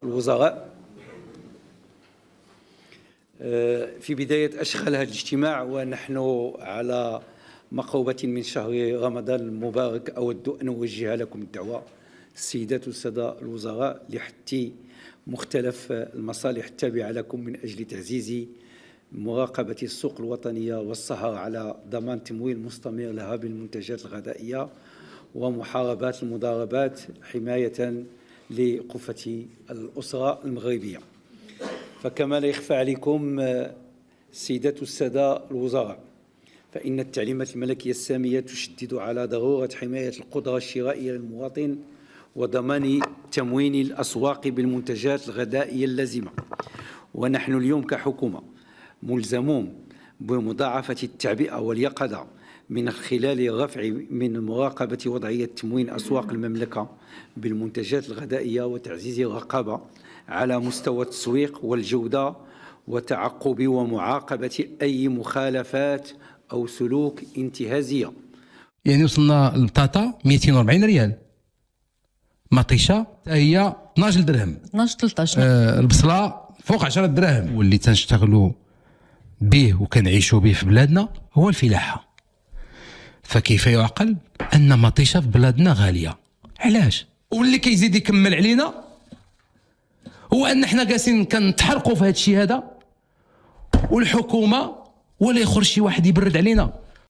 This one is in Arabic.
الوزراء، في بداية أشغل هذا الاجتماع ونحن على مقربة من شهر رمضان المبارك، أود أن أوجه لكم الدعوة السيدات والسادة الوزراء لحث مختلف المصالح التابعة لكم من أجل تعزيز مراقبة السوق الوطنية والسهر على ضمان تمويل مستمر لها بالمنتجات الغذائية ومحاربة المضاربات حماية لقفة الأسرة المغربية. فكما لا يخفى عليكم السيدات والسادة الوزراء، فإن التعليمات الملكية السامية تشدد على ضرورة حماية القدرة الشرائية للمواطن وضمان تموين الأسواق بالمنتجات الغذائية اللازمة. ونحن اليوم كحكومة ملزمون بمضاعفة التعبئة واليقظة من خلال رفع من مراقبة وضعية تموين أسواق المملكة بالمنتجات الغذائية وتعزيز الرقابة على مستوى التسويق والجودة وتعقب ومعاقبة أي مخالفات أو سلوك انتهازية. يعني وصلنا البطاطا 240 ريال، مطيشة هي 12 درهم، 13. البصلة فوق 10 دراهم. واللي تنشتغلوا به وكنعيشوا به في بلادنا هو الفلاحة. فكيف يعقل أن مطيشة في بلادنا غالية؟ علاش؟ واللي كيزيد يكمل علينا هو أن احنا جالسين كنتحرقوا في هذا الشيء هذا، والحكومة ولا يخرج شي واحد يبرد علينا.